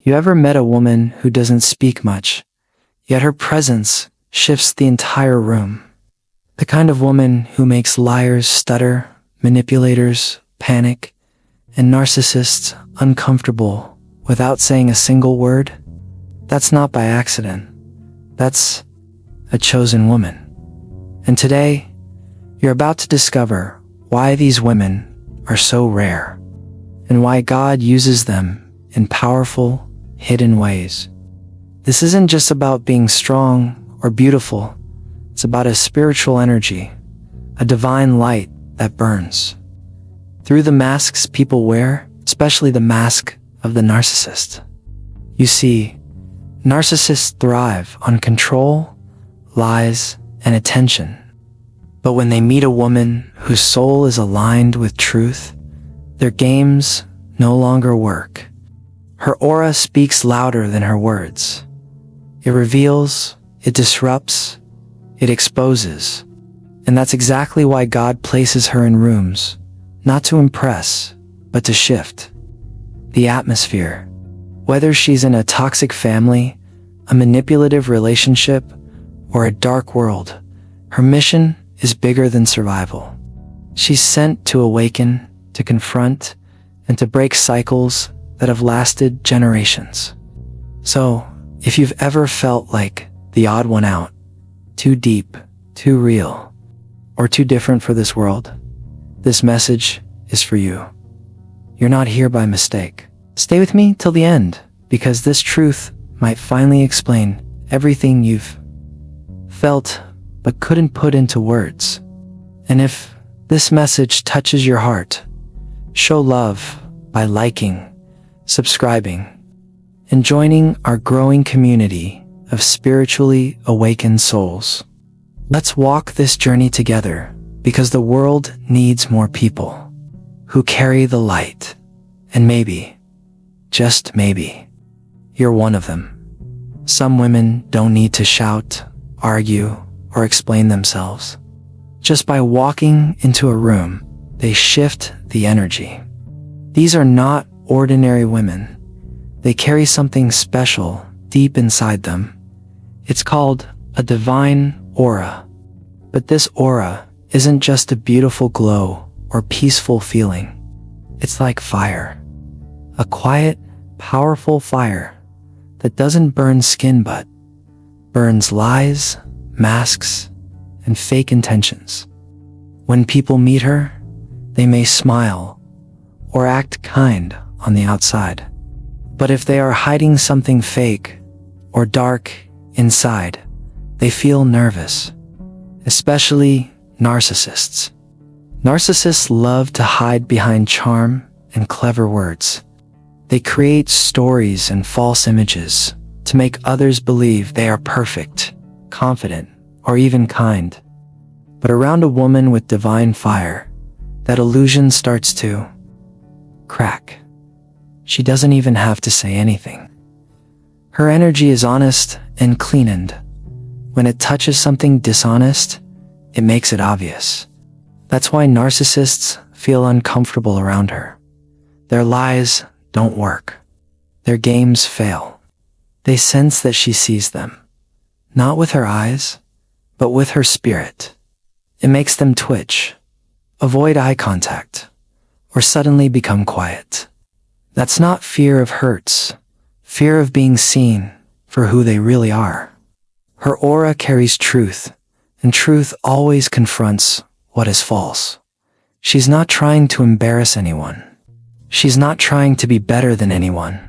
You ever met a woman who doesn't speak much, yet her presence shifts the entire room? The kind of woman who makes liars stutter, manipulators panic, and narcissists uncomfortable without saying a single word? That's not by accident. That's a chosen woman. And today, you're about to discover why these women are so rare and why God uses them in powerful, hidden ways. This isn't just about being strong or beautiful. It's about a spiritual energy, a divine light that burns. Through the masks people wear, especially the mask of the narcissist. You see, narcissists thrive on control, lies, and attention. But when they meet a woman whose soul is aligned with truth, their games no longer work. Her aura speaks louder than her words. It reveals, it disrupts, it exposes. And that's exactly why God places her in rooms, not to impress, but to shift the atmosphere. Whether she's in a toxic family, a manipulative relationship, or a dark world, her mission is bigger than survival. She's sent to awaken, to confront, and to break cycles that have lasted generations. So, if you've ever felt like the odd one out, too deep, too real, or too different for this world, this message is for you. You're not here by mistake. Stay with me till the end, because this truth might finally explain everything you've felt but couldn't put into words. And if this message touches your heart, show love by liking, subscribing, and joining our growing community of spiritually awakened souls. Let's walk this journey together, because the world needs more people who carry the light. And maybe, just maybe, you're one of them. Some women don't need to shout, argue, or explain themselves. Just by walking into a room, they shift the energy. These are not ordinary women. They carry something special deep inside them. It's called a divine aura. But this aura isn't just a beautiful glow or peaceful feeling. It's like fire. A quiet, powerful fire that doesn't burn skin but burns lies, masks, and fake intentions. When people meet her, they may smile or act kind on the outside. But if they are hiding something fake or dark inside, they feel nervous. Especially narcissists. Narcissists love to hide behind charm and clever words. They create stories and false images to make others believe they are perfect, confident, or even kind. But around a woman with divine fire, that illusion starts to crack. She doesn't even have to say anything. Her energy is honest and clean, and when it touches something dishonest, it makes it obvious. That's why narcissists feel uncomfortable around her. Their lies don't work. Their games fail. They sense that she sees them, not with her eyes, but with her spirit. It makes them twitch, avoid eye contact, or suddenly become quiet. That's not fear of hurts, fear of being seen for who they really are. Her aura carries truth, and truth always confronts what is false. She's not trying to embarrass anyone. She's not trying to be better than anyone.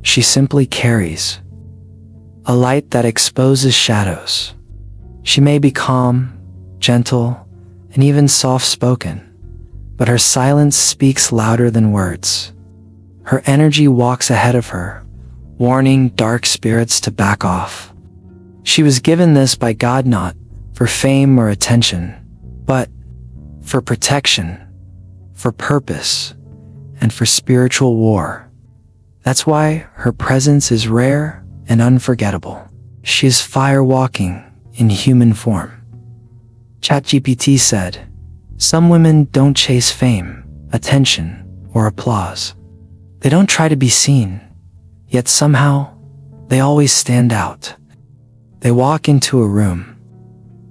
She simply carries a light that exposes shadows. She may be calm, gentle, and even soft-spoken, but her silence speaks louder than words. Her energy walks ahead of her, warning dark spirits to back off. She was given this by God not for fame or attention, but for protection, for purpose, and for spiritual war. That's why her presence is rare and unforgettable. She is fire walking in human form. ChatGPT said, "Some women don't chase fame, attention, or applause. They don't try to be seen. Yet somehow, they always stand out. They walk into a room,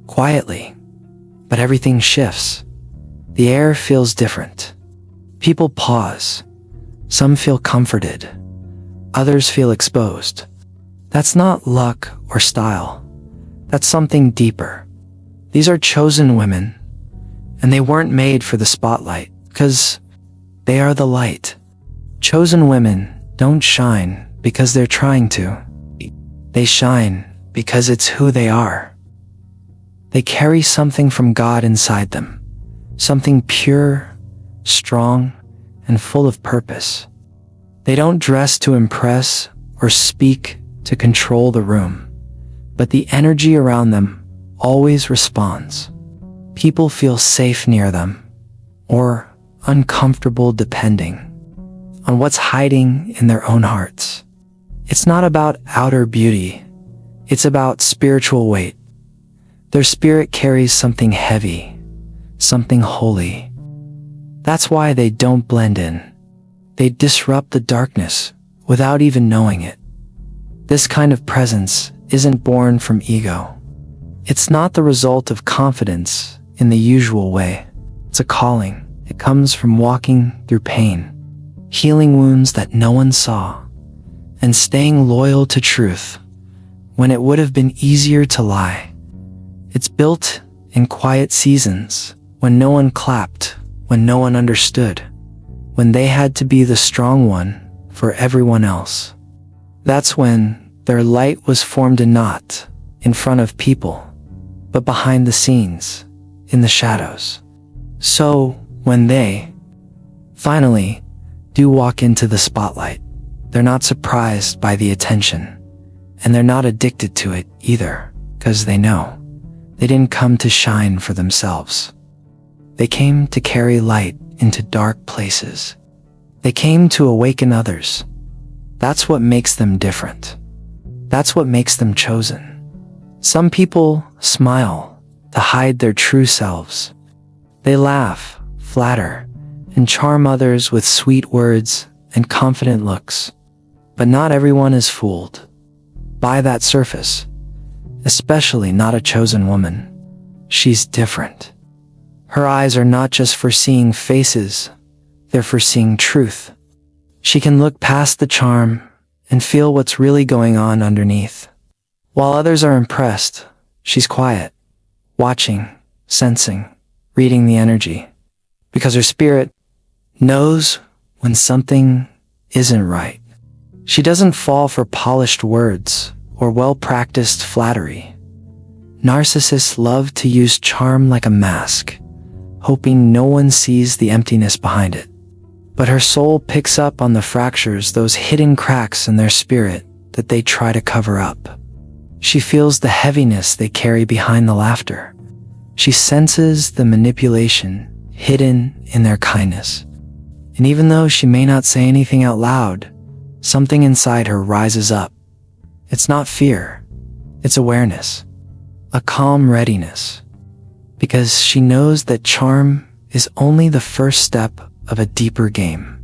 quietly, but everything shifts. The air feels different. People pause. Some feel comforted. Others feel exposed. That's not luck or style. That's something deeper. These are chosen women, and they weren't made for the spotlight, because they are the light. Chosen women don't shine because they're trying to. They shine because it's who they are. They carry something from God inside them, something pure, strong, and full of purpose. They don't dress to impress or speak to control the room, but the energy around them always responds. People feel safe near them, or uncomfortable depending on what's hiding in their own hearts. It's not about outer beauty, it's about spiritual weight. Their spirit carries something heavy, something holy. That's why they don't blend in. They disrupt the darkness without even knowing it. This kind of presence isn't born from ego. It's not the result of confidence in the usual way. It's a calling. It comes from walking through pain, healing wounds that no one saw, and staying loyal to truth when it would have been easier to lie. It's built in quiet seasons, when no one clapped, when no one understood, when they had to be the strong one for everyone else. That's when their light was formed not in front of people, but behind the scenes, in the shadows. So, when they finally do walk into the spotlight, they're not surprised by the attention, and they're not addicted to it either, because they know they didn't come to shine for themselves. They came to carry light into dark places. They came to awaken others. That's what makes them different. That's what makes them chosen. Some people smile to hide their true selves. They laugh, flatter, and charm others with sweet words and confident looks. But not everyone is fooled by that surface, especially not a chosen woman. She's different. Her eyes are not just for seeing faces, they're for seeing truth. She can look past the charm and feel what's really going on underneath. While others are impressed, she's quiet, watching, sensing, reading the energy, because her spirit knows when something isn't right. She doesn't fall for polished words or well-practiced flattery. Narcissists love to use charm like a mask, hoping no one sees the emptiness behind it. But her soul picks up on the fractures, those hidden cracks in their spirit that they try to cover up. She feels the heaviness they carry behind the laughter. She senses the manipulation hidden in their kindness. And even though she may not say anything out loud, something inside her rises up. It's not fear, it's awareness, a calm readiness, because she knows that charm is only the first step of a deeper game,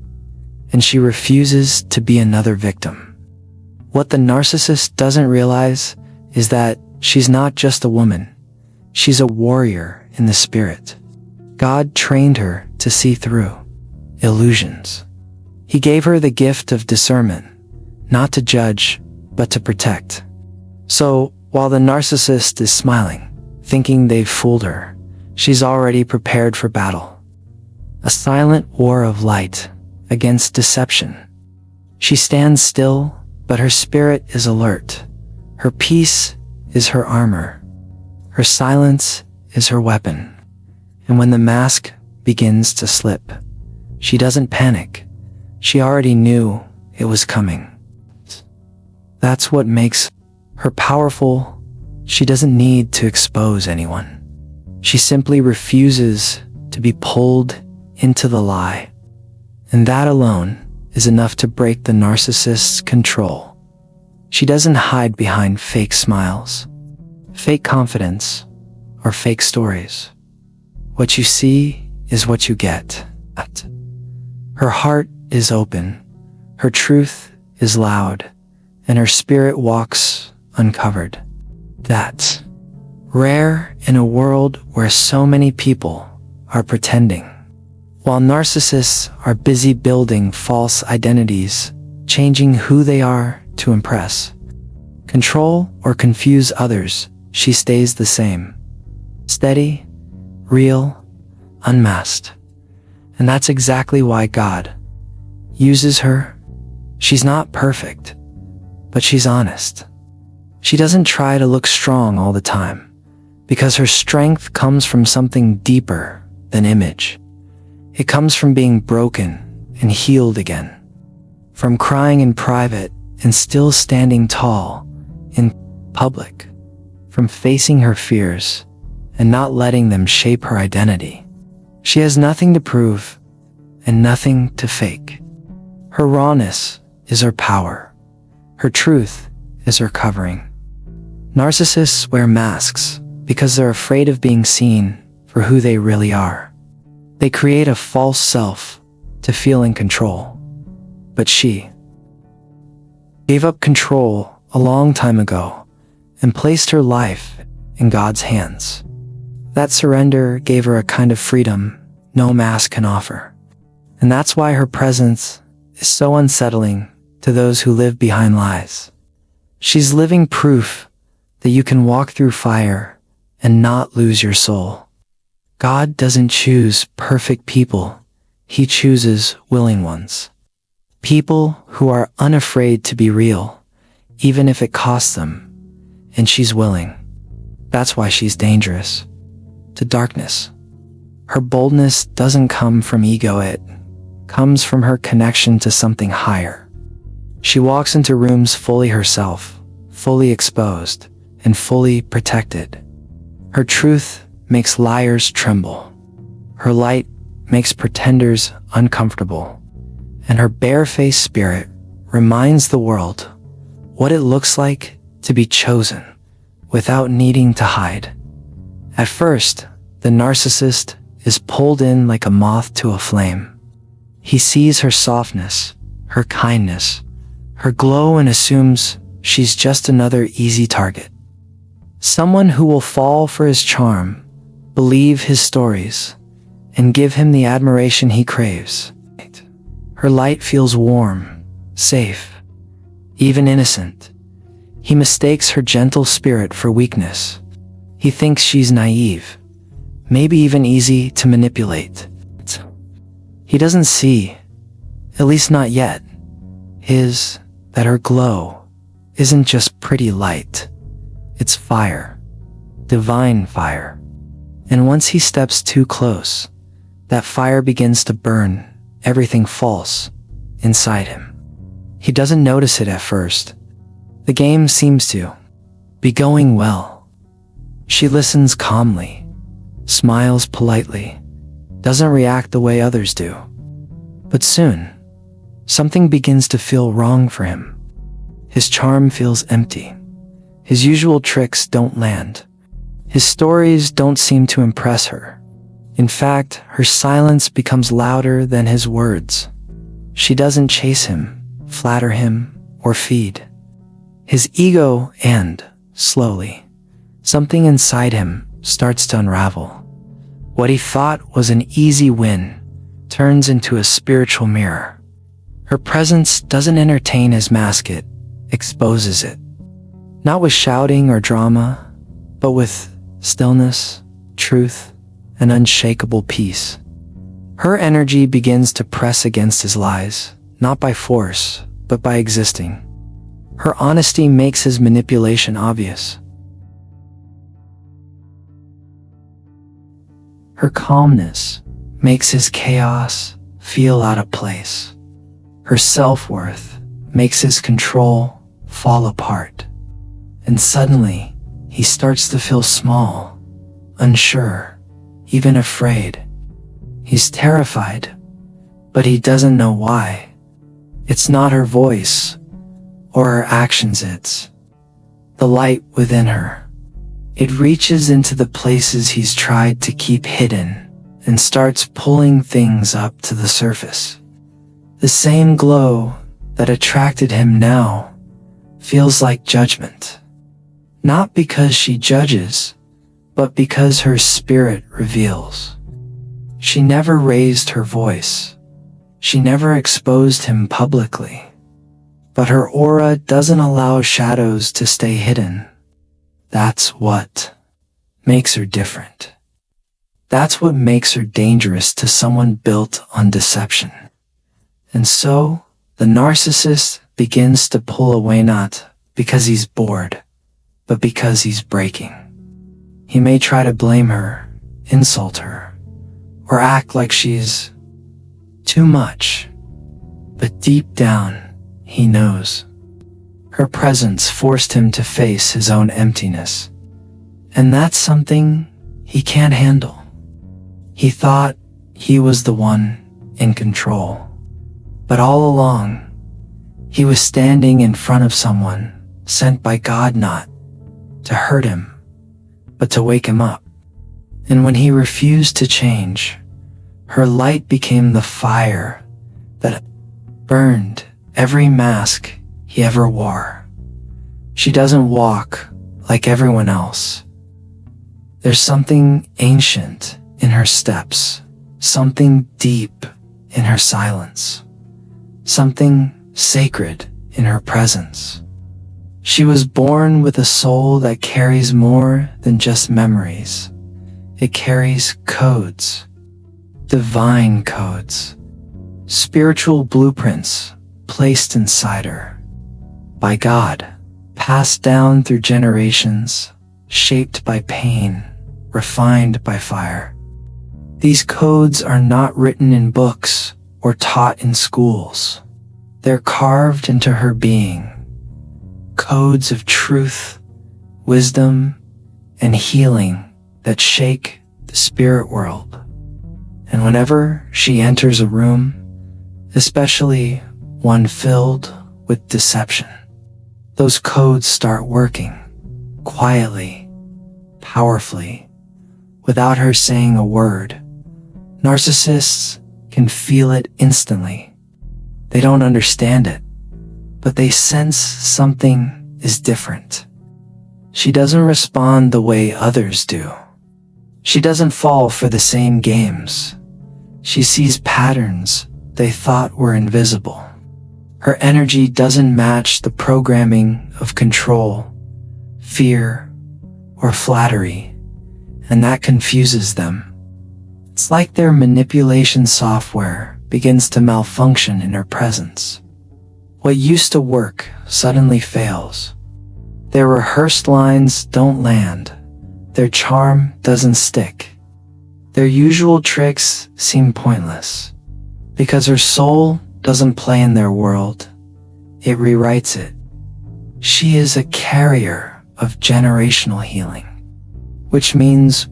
and she refuses to be another victim. What the narcissist doesn't realize is that she's not just a woman, she's a warrior in the spirit. God trained her to see through illusions. He gave her the gift of discernment, not to judge, but to protect. So, while the narcissist is smiling, thinking they've fooled her, she's already prepared for battle. A silent war of light against deception. She stands still, but her spirit is alert. Her peace is her armor. Her silence is her weapon. And when the mask begins to slip, she doesn't panic. She already knew it was coming. That's what makes her powerful. She doesn't need to expose anyone. She simply refuses to be pulled into the lie. And that alone is enough to break the narcissist's control. She doesn't hide behind fake smiles, fake confidence, or fake stories. What you see is what you get. Her heart is open. Her truth is loud, and her spirit walks uncovered. That's rare in a world where so many people are pretending. While narcissists are busy building false identities, changing who they are to impress, control, or confuse others, she stays the same. Steady, real, unmasked. And that's exactly why God uses her. She's not perfect, but she's honest. She doesn't try to look strong all the time, because her strength comes from something deeper than image. It comes from being broken and healed again, from crying in private and still standing tall in public, from facing her fears and not letting them shape her identity. She has nothing to prove and nothing to fake. Her rawness is her power. Her truth is her covering. Narcissists wear masks because they're afraid of being seen for who they really are. They create a false self to feel in control. But she gave up control a long time ago and placed her life in God's hands. That surrender gave her a kind of freedom no mask can offer. And that's why her presence is so unsettling to those who live behind lies. She's living proof that you can walk through fire and not lose your soul. God doesn't choose perfect people. He chooses willing ones. People who are unafraid to be real, even if it costs them. And she's willing. That's why she's dangerous to darkness. Her boldness doesn't come from ego, it comes from her connection to something higher. She walks into rooms fully herself, fully exposed, and fully protected. Her truth makes liars tremble. Her light makes pretenders uncomfortable. And her barefaced spirit reminds the world what it looks like to be chosen without needing to hide. At first, the narcissist is pulled in like a moth to a flame. He sees her softness, her kindness, her glow, and assumes she's just another easy target. Someone who will fall for his charm, believe his stories, and give him the admiration he craves. Her light feels warm, safe, even innocent. He mistakes her gentle spirit for weakness. He thinks she's naive, maybe even easy to manipulate. He doesn't see, at least not yet, that her glow isn't just pretty light. It's fire, divine fire. And once he steps too close, that fire begins to burn everything false inside him. He doesn't notice it at first. The game seems to be going well. She listens calmly, smiles politely, doesn't react the way others do. But soon, something begins to feel wrong for him. His charm feels empty. His usual tricks don't land. His stories don't seem to impress her. In fact, her silence becomes louder than his words. She doesn't chase him, flatter him, or feed his ego, and, slowly, something inside him starts to unravel. What he thought was an easy win turns into a spiritual mirror. Her presence doesn't entertain his mask, it exposes it. Not with shouting or drama, but with stillness, truth, and unshakable peace. Her energy begins to press against his lies, not by force, but by existing. Her honesty makes his manipulation obvious. Her calmness makes his chaos feel out of place. Her self-worth makes his control fall apart. And suddenly, he starts to feel small, unsure, even afraid. He's terrified, but he doesn't know why. It's not her voice or her actions, it's the light within her. It reaches into the places he's tried to keep hidden and starts pulling things up to the surface. The same glow that attracted him now feels like judgment. Not because she judges, but because her spirit reveals. She never raised her voice. She never exposed him publicly. But her aura doesn't allow shadows to stay hidden. That's what makes her different. That's what makes her dangerous to someone built on deception. And so, the narcissist begins to pull away not because he's bored, but because he's breaking. He may try to blame her, insult her, or act like she's too much. But deep down, he knows. Her presence forced him to face his own emptiness. And that's something he can't handle. He thought he was the one in control. But all along, he was standing in front of someone sent by God not to hurt him, but to wake him up. And when he refused to change, her light became the fire that burned every mask he ever wore. She doesn't walk like everyone else. There's something ancient in her steps, something deep in her silence, something sacred in her presence. She was born with a soul that carries more than just memories. It carries codes, divine codes, spiritual blueprints placed inside her by God, passed down through generations, shaped by pain, refined by fire. These codes are not written in books or taught in schools. They're carved into her being. Codes of truth, wisdom, and healing that shake the spirit world. And whenever she enters a room, especially one filled with deception, those codes start working quietly, powerfully, without her saying a word. Narcissists can feel it instantly. They don't understand it, but they sense something is different. She doesn't respond the way others do. She doesn't fall for the same games. She sees patterns they thought were invisible. Her energy doesn't match the programming of control, fear, or flattery, and that confuses them. It's like their manipulation software begins to malfunction in her presence. What used to work suddenly fails. Their rehearsed lines don't land. Their charm doesn't stick. Their usual tricks seem pointless. Because her soul doesn't play in their world, it rewrites it. She is a carrier of generational healing, which means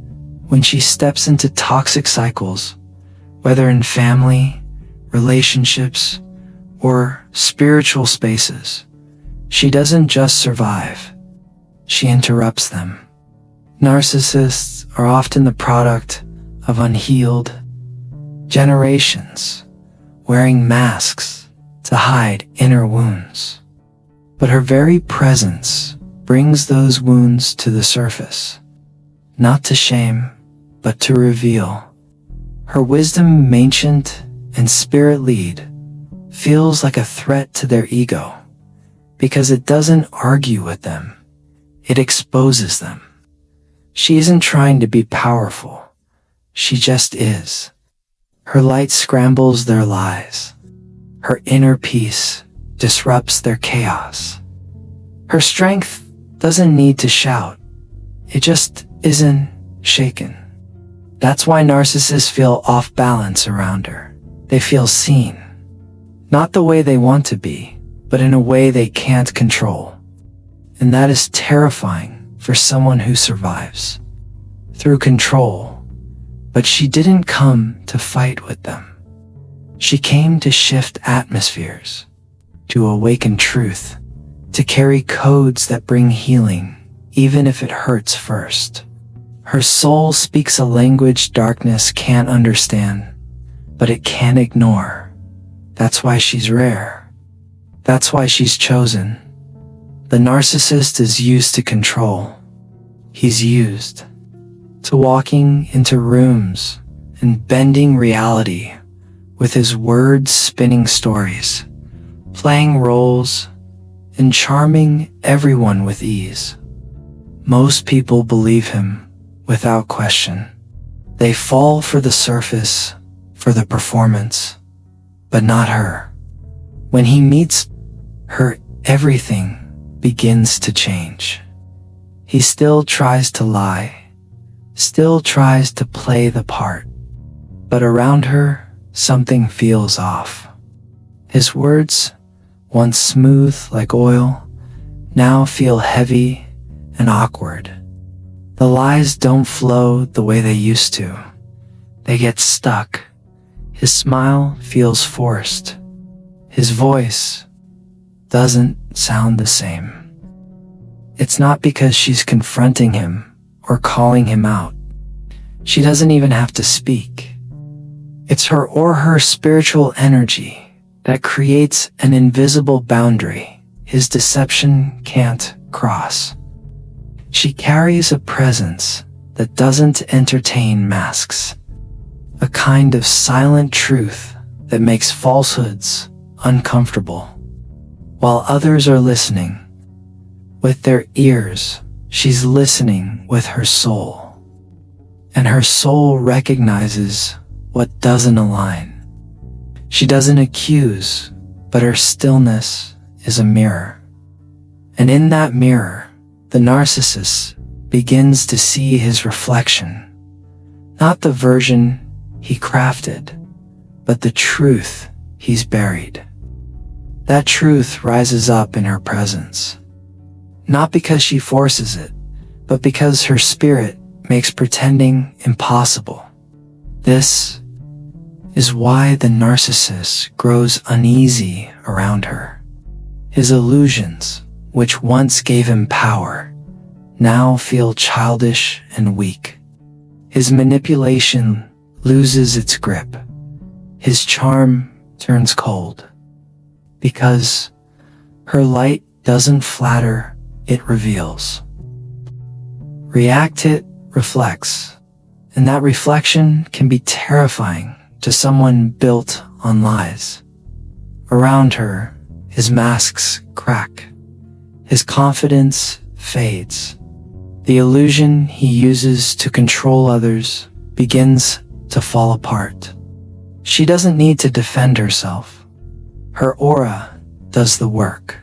when she steps into toxic cycles, whether in family, relationships, or spiritual spaces, she doesn't just survive, she interrupts them. Narcissists are often the product of unhealed generations, wearing masks to hide inner wounds. But her very presence brings those wounds to the surface, not to shame, but to reveal. Her wisdom, ancient and spirit lead, feels like a threat to their ego, because it doesn't argue with them, it exposes them. She isn't trying to be powerful, she just is. Her light scrambles their lies. Her inner peace disrupts their chaos. Her strength doesn't need to shout, it just isn't shaken. That's why narcissists feel off balance around her. They feel seen. Not the way they want to be, but in a way they can't control. And that is terrifying for someone who survives through control. But she didn't come to fight with them. She came to shift atmospheres, to awaken truth, to carry codes that bring healing, even if it hurts first. Her soul speaks a language darkness can't understand, but it can't ignore. That's why she's rare. That's why she's chosen. The narcissist is used to control. He's used to walking into rooms and bending reality with his words, spinning stories, playing roles, and charming everyone with ease. Most people believe him without question. They fall for the surface, for the performance, but not her. When he meets her, everything begins to change. He still tries to lie, still tries to play the part, but around her, something feels off. His words, once smooth like oil, now feel heavy and awkward. The lies don't flow the way they used to. They get stuck. His smile feels forced. His voice doesn't sound the same. It's not because she's confronting him or calling him out. She doesn't even have to speak. It's her spiritual energy that creates an invisible boundary his deception can't cross. She carries a presence that doesn't entertain masks, a kind of silent truth that makes falsehoods uncomfortable. While others are listening with their ears, she's listening with her soul. And her soul recognizes what doesn't align. She doesn't accuse, but her stillness is a mirror. And in that mirror, the narcissist begins to see his reflection, not the version he crafted, but the truth he's buried. That truth rises up in her presence, not because she forces it, but because her spirit makes pretending impossible. This is why the narcissist grows uneasy around her. His illusions, which once gave him power, now feel childish and weak. His manipulation loses its grip. His charm turns cold. Because her light doesn't flatter, it reveals. React, it reflects. And that reflection can be terrifying to someone built on lies. Around her, his masks crack. His confidence fades. The illusion he uses to control others begins to fall apart. She doesn't need to defend herself. Her aura does the work.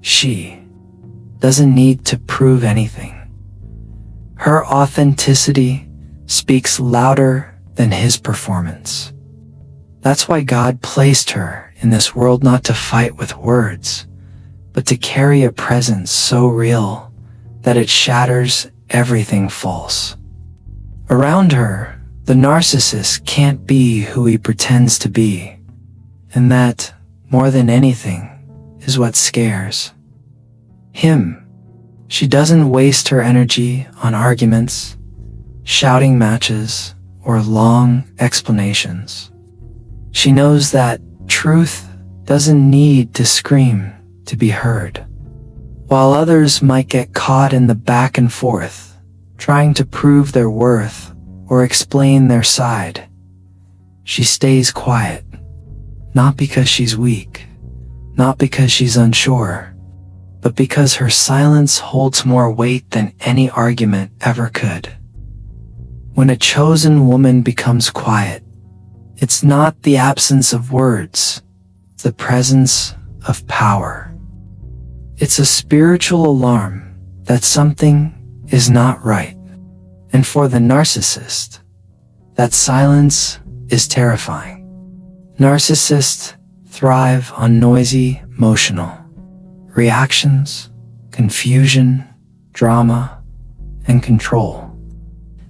She doesn't need to prove anything. Her authenticity speaks louder than his performance. That's why God placed her in this world, not to fight with words, but to carry a presence so real that it shatters everything false. Around her, the narcissist can't be who he pretends to be, and that, more than anything, is what scares him. She doesn't waste her energy on arguments, shouting matches, or long explanations. She knows that truth doesn't need to scream to be heard. While others might get caught in the back and forth, trying to prove their worth or explain their side, she stays quiet, not because she's weak, not because she's unsure, but because her silence holds more weight than any argument ever could. When a chosen woman becomes quiet, it's not the absence of words, it's the presence of power. It's a spiritual alarm that something is not right. And for the narcissist, that silence is terrifying. Narcissists thrive on noisy, emotional reactions, confusion, drama, and control.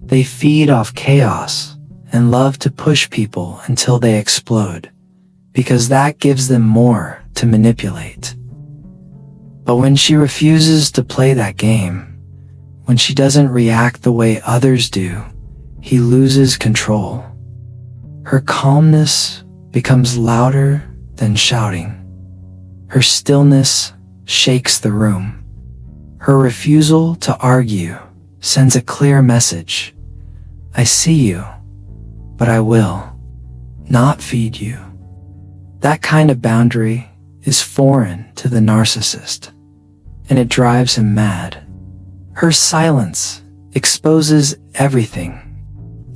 They feed off chaos and love to push people until they explode, because that gives them more to manipulate. But when she refuses to play that game, when she doesn't react the way others do, he loses control. Her calmness becomes louder than shouting. Her stillness shakes the room. Her refusal to argue sends a clear message. I see you, but I will not feed you. That kind of boundary is foreign to the narcissist, and it drives him mad. Her silence exposes everything.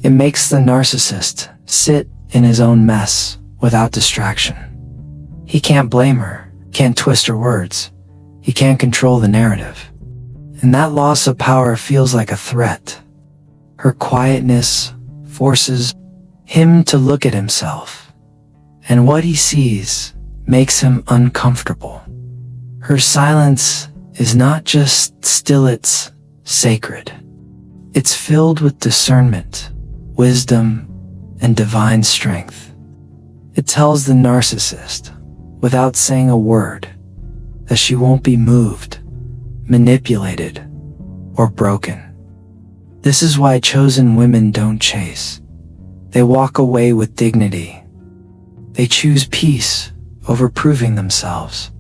It makes the narcissist sit in his own mess without distraction. He can't blame her, can't twist her words. He can't control the narrative. And that loss of power feels like a threat. Her quietness forces him to look at himself, and what he sees makes him uncomfortable. Her silence is not just still, it's sacred. It's filled with discernment, wisdom, and divine strength. It tells the narcissist, without saying a word, that she won't be moved, manipulated, or broken. This is why chosen women don't chase. They walk away with dignity. They choose peace over proving themselves.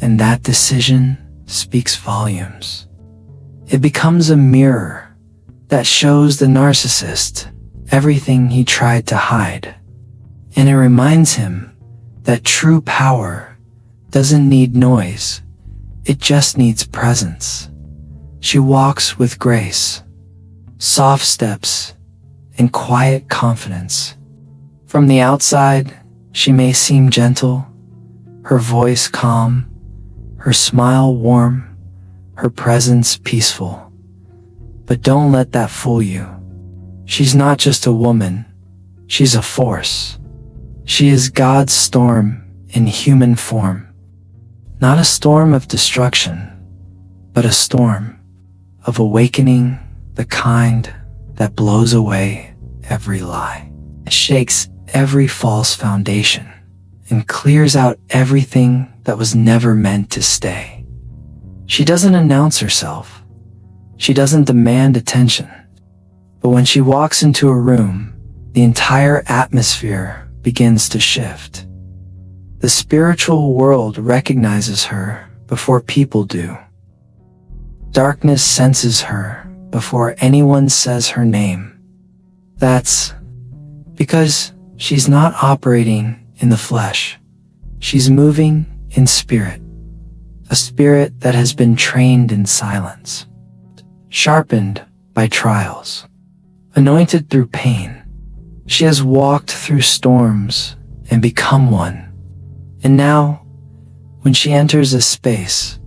And that decision speaks volumes. It becomes a mirror that shows the narcissist everything he tried to hide. And it reminds him that true power doesn't need noise. It just needs presence. She walks with grace, soft steps, and quiet confidence. From the outside, she may seem gentle, her voice calm, her smile warm, her presence peaceful. But don't let that fool you. She's not just a woman, she's a force. She is God's storm in human form. Not a storm of destruction, but a storm of awakening, the kind that blows away every lie, shakes every false foundation, and clears out everything that was never meant to stay. She doesn't announce herself. She doesn't demand attention. But when she walks into a room, the entire atmosphere begins to shift. The spiritual world recognizes her before people do. Darkness senses her before anyone says her name. That's because she's not operating in the flesh. She's moving in spirit, a spirit that has been trained in silence, sharpened by trials, anointed through pain. She has walked through storms and become one. And now, when she enters a space,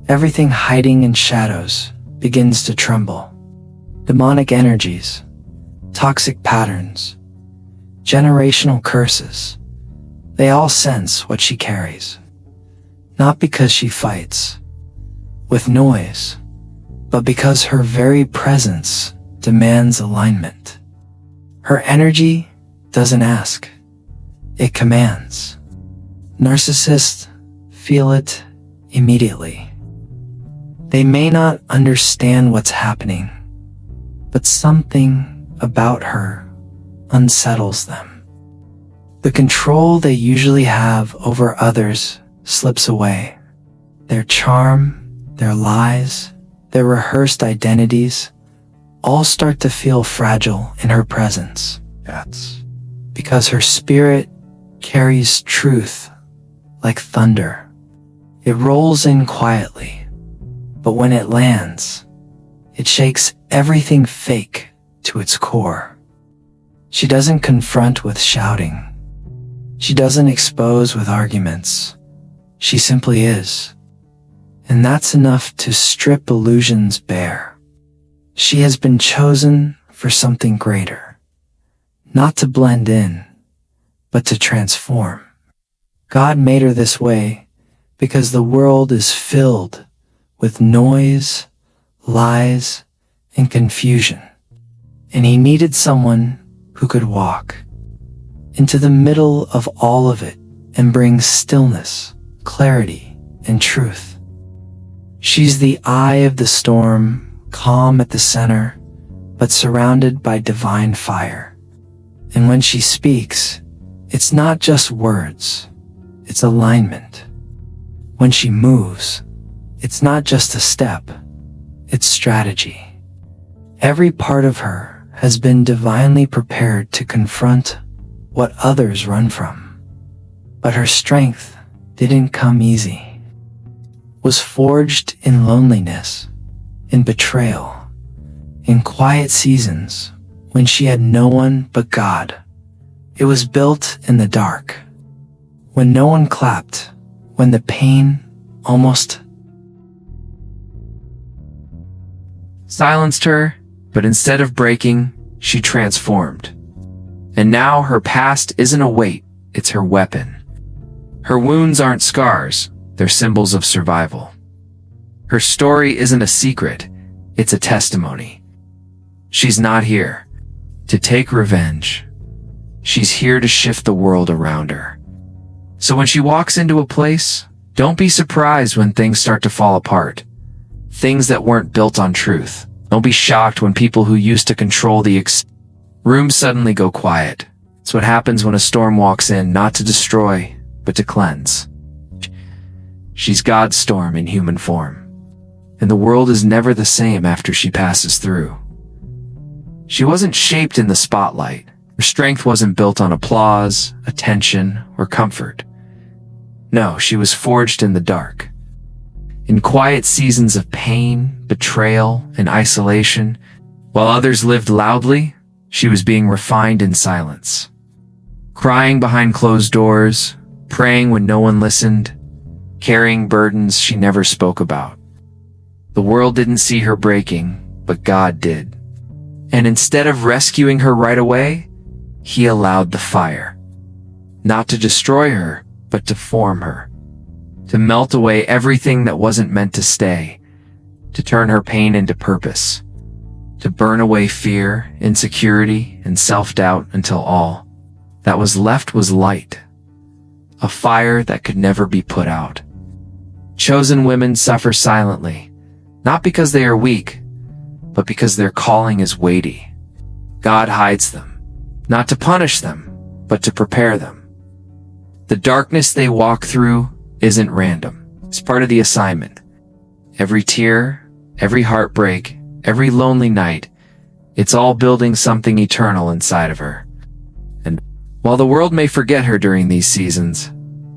everything hiding in shadows begins to tremble. Demonic energies, toxic patterns, generational curses, they all sense what she carries. Not because she fights with noise, but because her very presence demands alignment. Her energy doesn't ask, it commands. Narcissists feel it immediately. They may not understand what's happening, but something about her unsettles them. The control they usually have over others slips away. Their charm, their lies, their rehearsed identities all start to feel fragile in her presence. That's because her spirit carries truth like thunder. It rolls in quietly, but when it lands, it shakes everything fake to its core. She doesn't confront with shouting. She doesn't expose with arguments. She simply is. And that's enough to strip illusions bare. She has been chosen for something greater, not to blend in, but to transform. God made her this way because the world is filled with noise, lies, and confusion. And he needed someone who could walk into the middle of all of it and bring stillness, clarity, and truth. She's the eye of the storm, calm at the center, but surrounded by divine fire. And when she speaks, it's not just words, it's alignment. When she moves, it's not just a step, it's strategy. Every part of her has been divinely prepared to confront what others run from. But her strength didn't come easy. It was forged in loneliness, in betrayal, in quiet seasons when she had no one but God. It was built in the dark, when no one clapped, when the pain almost silenced her, but instead of breaking, she transformed. And now her past isn't a weight, it's her weapon. Her wounds aren't scars, they're symbols of survival. Her story isn't a secret, it's a testimony. She's not here to take revenge. She's here to shift the world around her. So when she walks into a place, don't be surprised when things start to fall apart. Things that weren't built on truth. Don't be shocked when people who used to control the room suddenly go quiet. It's what happens when a storm walks in, not to destroy, but to cleanse. She's God's storm in human form. And the world is never the same after she passes through. She wasn't shaped in the spotlight. Her strength wasn't built on applause, attention, or comfort. No, she was forged in the dark. In quiet seasons of pain, betrayal, and isolation, while others lived loudly, she was being refined in silence. Crying behind closed doors, praying when no one listened, carrying burdens she never spoke about. The world didn't see her breaking, but God did. And instead of rescuing her right away, He allowed the fire. Not to destroy her, but to form her. To melt away everything that wasn't meant to stay. To turn her pain into purpose. To burn away fear, insecurity, and self-doubt until all that was left was light. A fire that could never be put out. Chosen women suffer silently, not because they are weak, but because their calling is weighty. God hides them, not to punish them, but to prepare them. The darkness they walk through isn't random. It's part of the assignment. Every tear, every heartbreak, every lonely night, it's all building something eternal inside of her. And while the world may forget her during these seasons,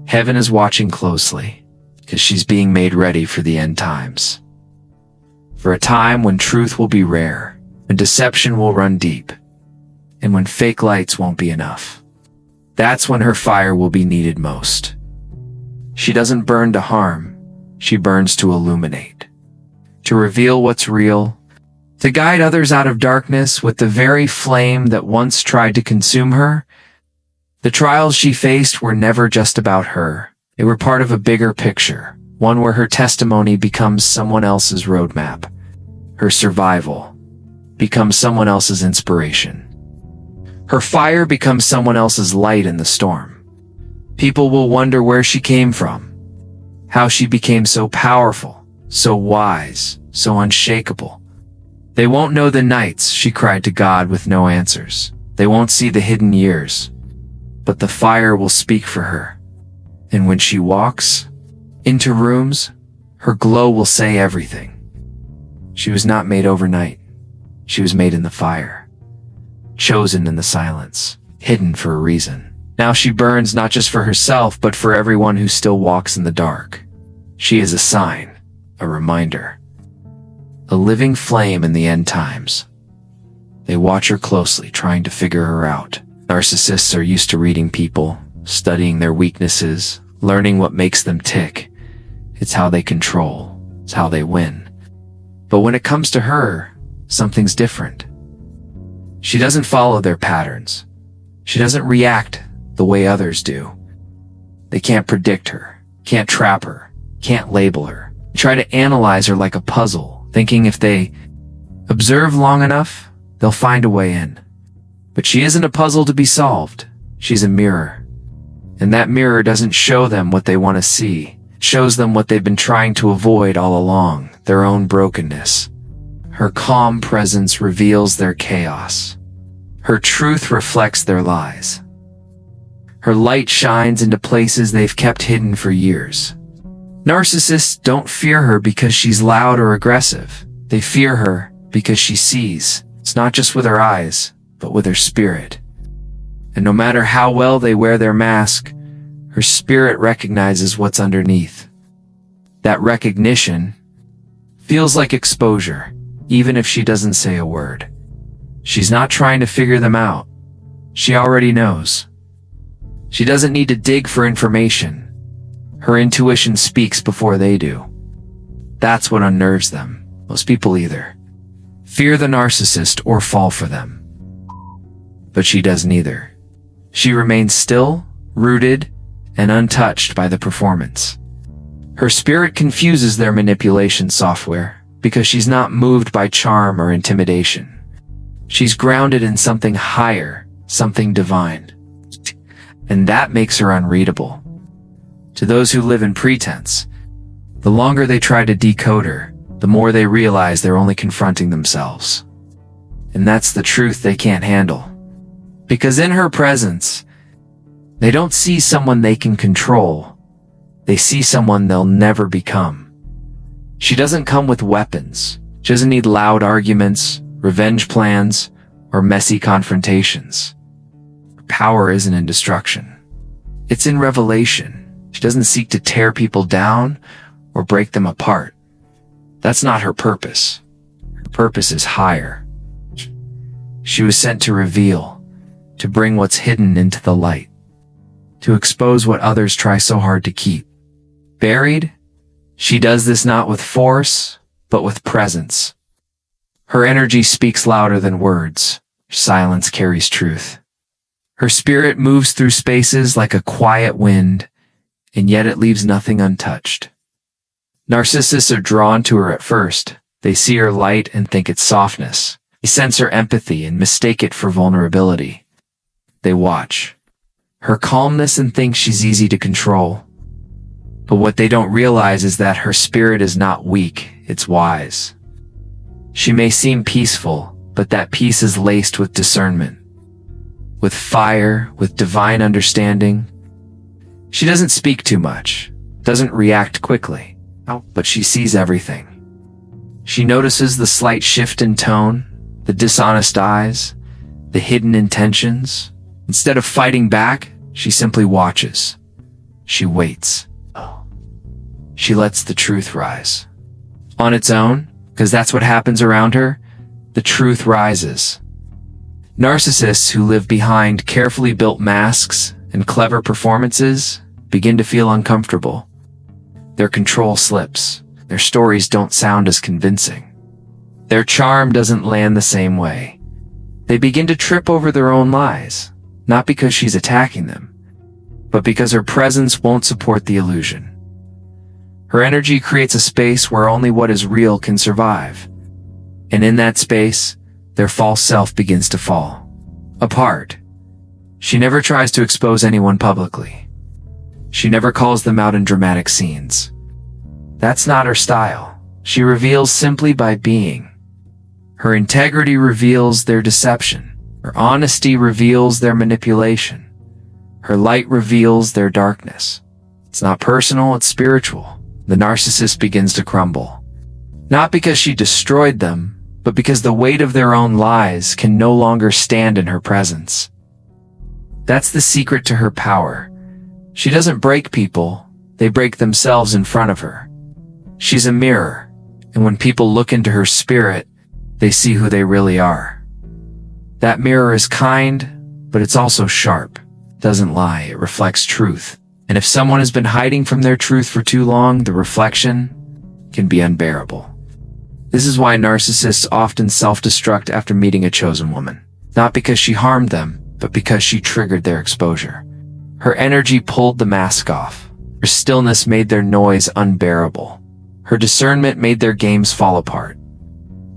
heaven is watching closely, because she's being made ready for the end times. For a time when truth will be rare, when deception will run deep, and when fake lights won't be enough. That's when her fire will be needed most. She doesn't burn to harm, she burns to illuminate. To reveal what's real, to guide others out of darkness with the very flame that once tried to consume her. The trials she faced were never just about her. They were part of a bigger picture, one where her testimony becomes someone else's roadmap. Her survival becomes someone else's inspiration. Her fire becomes someone else's light in the storm. People will wonder where she came from, how she became so powerful, so wise, so unshakable. They won't know the nights she cried to God with no answers. They won't see the hidden years, but the fire will speak for her. And when she walks into rooms, her glow will say everything. She was not made overnight. She was made in the fire. Chosen in the silence, hidden for a reason. Now she burns not just for herself, but for everyone who still walks in the dark. She is a sign, a reminder, a living flame in the end times. They watch her closely, trying to figure her out. Narcissists are used to reading people, studying their weaknesses, learning what makes them tick. It's how they control. It's how they win. But when it comes to her, something's different. She doesn't follow their patterns. She doesn't react the way others do. They can't predict her, can't trap her, can't label her. They try to analyze her like a puzzle, thinking if they observe long enough, they'll find a way in. But she isn't a puzzle to be solved. She's a mirror. And that mirror doesn't show them what they want to see. It shows them what they've been trying to avoid all along, their own brokenness. Her calm presence reveals their chaos. Her truth reflects their lies. Her light shines into places they've kept hidden for years. Narcissists don't fear her because she's loud or aggressive. They fear her because she sees. It's not just with her eyes, but with her spirit. And no matter how well they wear their mask, her spirit recognizes what's underneath. That recognition feels like exposure, even if she doesn't say a word. She's not trying to figure them out. She already knows. She doesn't need to dig for information. Her intuition speaks before they do. That's what unnerves them. Most people either fear the narcissist or fall for them. But she does neither. She remains still, rooted, and untouched by the performance. Her spirit confuses their manipulation software because she's not moved by charm or intimidation. She's grounded in something higher, something divine. And that makes her unreadable. To those who live in pretense, the longer they try to decode her, the more they realize they're only confronting themselves. And that's the truth they can't handle. Because in her presence, they don't see someone they can control. They see someone they'll never become. She doesn't come with weapons. She doesn't need loud arguments, revenge plans, or messy confrontations. Her power isn't in destruction. It's in revelation. She doesn't seek to tear people down or break them apart. That's not her purpose. Her purpose is higher. She was sent to reveal, to bring what's hidden into the light, to expose what others try so hard to keep buried. She does this not with force, but with presence. Her energy speaks louder than words. Silence carries truth. Her spirit moves through spaces like a quiet wind, and yet it leaves nothing untouched. Narcissists are drawn to her at first. They see her light and think it's softness. They sense her empathy and mistake it for vulnerability. They watch her calmness and think she's easy to control. But what they don't realize is that her spirit is not weak, it's wise. She may seem peaceful, but that peace is laced with discernment, with fire, with divine understanding. She doesn't speak too much, doesn't react quickly, but she sees everything. She notices the slight shift in tone, the dishonest eyes, the hidden intentions. Instead of fighting back, she simply watches. She waits. She lets the truth rise. On its own, because that's what happens around her, the truth rises. Narcissists who live behind carefully built masks and clever performances begin to feel uncomfortable. Their control slips. Their stories don't sound as convincing. Their charm doesn't land the same way. They begin to trip over their own lies, not because she's attacking them, but because her presence won't support the illusion. Her energy creates a space where only what is real can survive. And in that space, their false self begins to fall apart. She never tries to expose anyone publicly. She never calls them out in dramatic scenes. That's not her style. She reveals simply by being. Her integrity reveals their deception. Her honesty reveals their manipulation. Her light reveals their darkness. It's not personal, it's spiritual. The narcissist begins to crumble. Not because she destroyed them, but because the weight of their own lies can no longer stand in her presence. That's the secret to her power. She doesn't break people, they break themselves in front of her. She's a mirror, and when people look into her spirit, they see who they really are. That mirror is kind, but it's also sharp. It doesn't lie, it reflects truth. And if someone has been hiding from their truth for too long, the reflection can be unbearable. This is why narcissists often self-destruct after meeting a chosen woman. Not because she harmed them, but because she triggered their exposure. Her energy pulled the mask off. Her stillness made their noise unbearable. Her discernment made their games fall apart.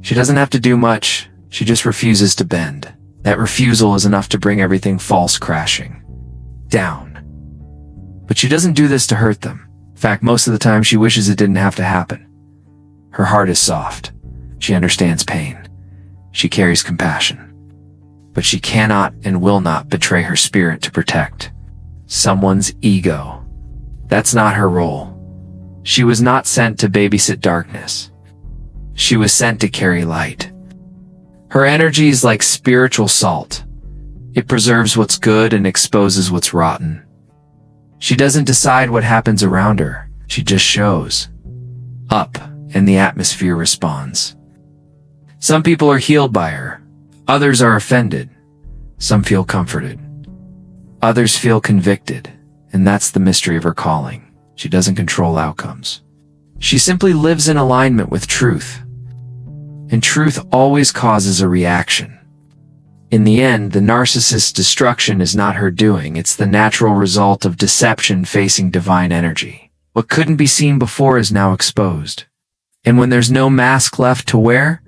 She doesn't have to do much, she just refuses to bend. That refusal is enough to bring everything false crashing down. But she doesn't do this to hurt them. In fact, most of the time she wishes it didn't have to happen. Her heart is soft. She understands pain. She carries compassion. But she cannot and will not betray her spirit to protect someone's ego. That's not her role. She was not sent to babysit darkness. She was sent to carry light. Her energy is like spiritual salt. It preserves what's good and exposes what's rotten. She doesn't decide what happens around her. She just shows up, and the atmosphere responds. Some people are healed by her. Others are offended. Some feel comforted. Others feel convicted, and that's the mystery of her calling. She doesn't control outcomes. She simply lives in alignment with truth. And truth always causes a reaction. In the end, the narcissist's destruction is not her doing. It's the natural result of deception facing divine energy. What couldn't be seen before is now exposed. And when there's no mask left to wear,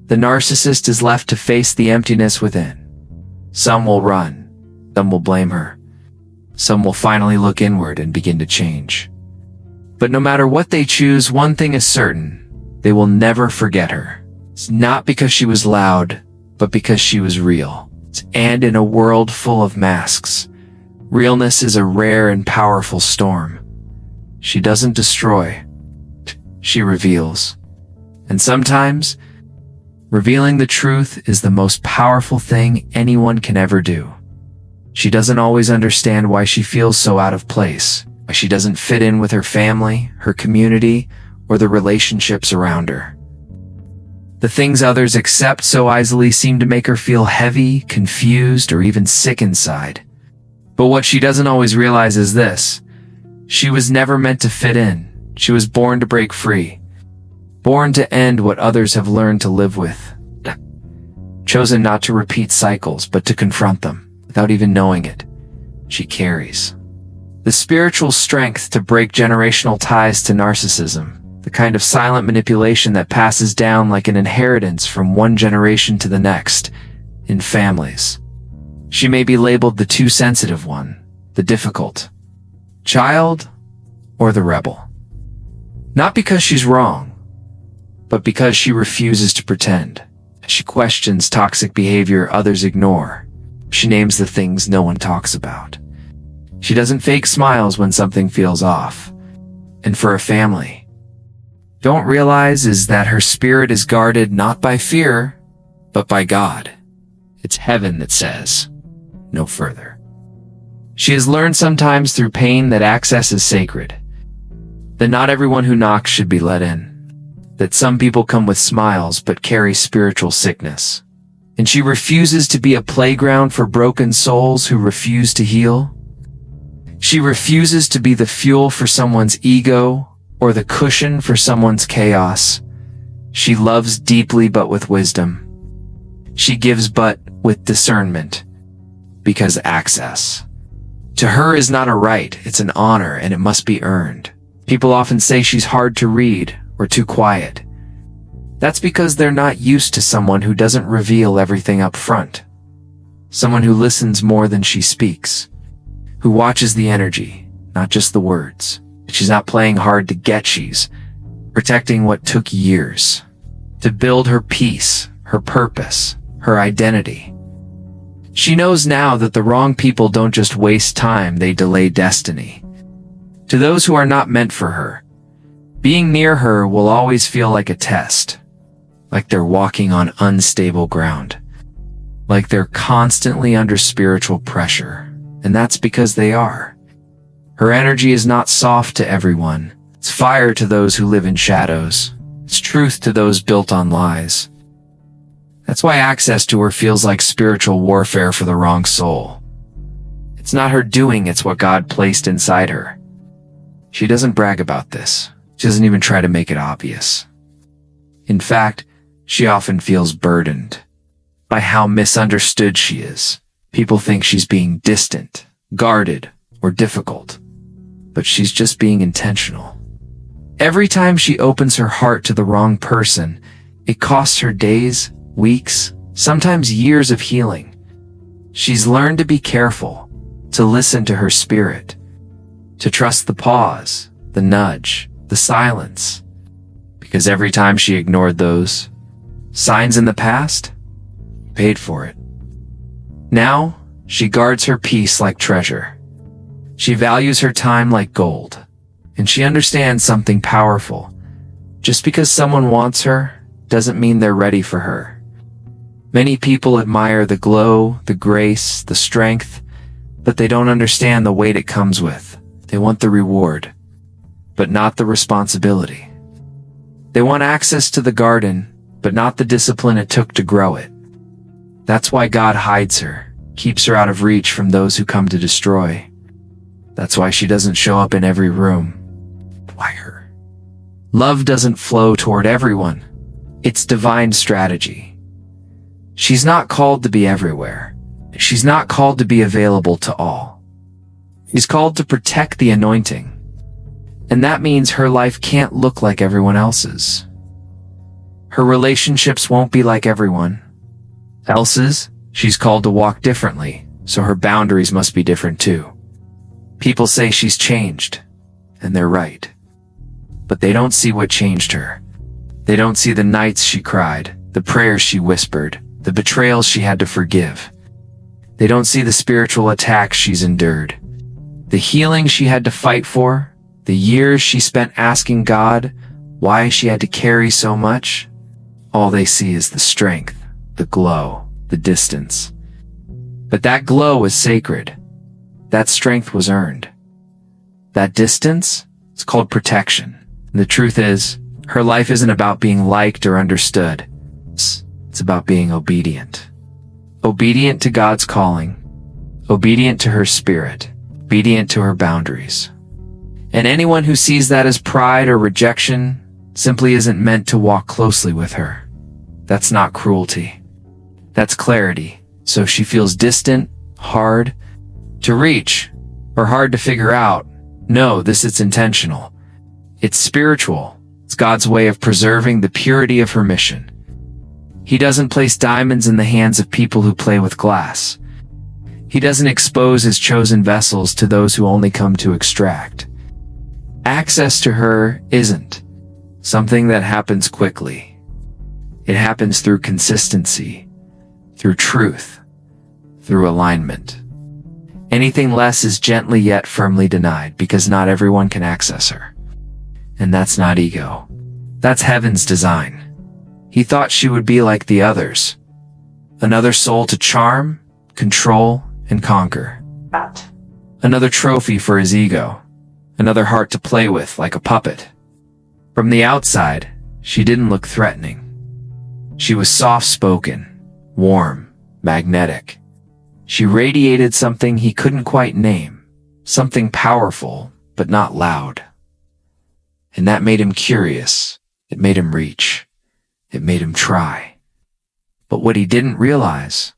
the narcissist is left to face the emptiness within. Some will run. Some will blame her. Some will finally look inward and begin to change. But no matter what they choose, one thing is certain. They will never forget her. It's not because she was loud, but because she was real. And in a world full of masks, realness is a rare and powerful storm. She doesn't destroy. She reveals. And sometimes, revealing the truth is the most powerful thing anyone can ever do. She doesn't always understand why she feels so out of place, why she doesn't fit in with her family, her community, or the relationships around her. The things others accept so easily seem to make her feel heavy, confused, or even sick inside. But what she doesn't always realize is this: she was never meant to fit in. She was born to break free. Born to end what others have learned to live with. Chosen not to repeat cycles, but to confront them. Without even knowing it, she carries the spiritual strength to break generational ties to narcissism, the kind of silent manipulation that passes down like an inheritance from one generation to the next in families. She may be labeled the too sensitive one, the difficult child, or the rebel. Not because she's wrong, but because she refuses to pretend. She questions toxic behavior others ignore. She names the things no one talks about. She doesn't fake smiles when something feels off. And for a family, don't realize is that her spirit is guarded not by fear, but by God. It's heaven that says, no further. She has learned sometimes through pain that access is sacred. That not everyone who knocks should be let in. That some people come with smiles but carry spiritual sickness. And she refuses to be a playground for broken souls who refuse to heal. She refuses to be the fuel for someone's ego or the cushion for someone's chaos. She loves deeply but with wisdom. She gives but with discernment. Because access to her is not a right, it's an honor, and it must be earned. People often say she's hard to read or too quiet. That's because they're not used to someone who doesn't reveal everything up front. Someone who listens more than she speaks. Who watches the energy, not just the words. She's not playing hard to get, she's protecting what took years. To build her peace, her purpose, her identity. She knows now that the wrong people don't just waste time, they delay destiny. To those who are not meant for her, being near her will always feel like a test. Like they're walking on unstable ground. Like they're constantly under spiritual pressure. And that's because they are. Her energy is not soft to everyone. It's fire to those who live in shadows. It's truth to those built on lies. That's why access to her feels like spiritual warfare for the wrong soul. It's not her doing, it's what God placed inside her. She doesn't brag about this. She doesn't even try to make it obvious. In fact, she often feels burdened by how misunderstood she is. People think she's being distant, guarded, or difficult. But she's just being intentional. Every time she opens her heart to the wrong person, it costs her days, weeks, sometimes years of healing. She's learned to be careful, to listen to her spirit, to trust the pause, the nudge, the silence. Because every time she ignored those signs in the past, paid for it. Now, she guards her peace like treasure. She values her time like gold. And she understands something powerful. Just because someone wants her doesn't mean they're ready for her. Many people admire the glow, the grace, the strength, but they don't understand the weight it comes with. They want the reward, but not the responsibility. They want access to the garden, but not the discipline it took to grow it. That's why God hides her, keeps her out of reach from those who come to destroy. That's why she doesn't show up in every room. Why her? Love doesn't flow toward everyone. It's divine strategy. She's not called to be everywhere. She's not called to be available to all. She's called to protect the anointing. And that means her life can't look like everyone else's. Her relationships won't be like everyone else's. She's called to walk differently, so her boundaries must be different too. People say she's changed, and they're right. But they don't see what changed her. They don't see the nights she cried, the prayers she whispered, the betrayals she had to forgive. They don't see the spiritual attacks she's endured, the healing she had to fight for, the years she spent asking God why she had to carry so much. All they see is the strength, the glow, the distance. But that glow was sacred. That strength was earned. That distance is called protection. And the truth is, her life isn't about being liked or understood. It's about being obedient. Obedient to God's calling. Obedient to her spirit. Obedient to her boundaries. And anyone who sees that as pride or rejection simply isn't meant to walk closely with her. That's not cruelty. That's clarity. So if she feels distant, hard to reach, or hard to figure out, know it's intentional. It's spiritual. It's God's way of preserving the purity of her mission. He doesn't place diamonds in the hands of people who play with glass. He doesn't expose his chosen vessels to those who only come to extract. Access to her isn't something that happens quickly. It happens through consistency, through truth, through alignment. Anything less is gently yet firmly denied because not everyone can access her. And that's not ego. That's heaven's design. He thought she would be like the others. Another soul to charm, control, and conquer. Another trophy for his ego. Another heart to play with like a puppet. From the outside, she didn't look threatening. She was soft-spoken, warm, magnetic. She radiated something he couldn't quite name, something powerful, but not loud. And that made him curious. It made him reach. It made him try. But what he didn't realize,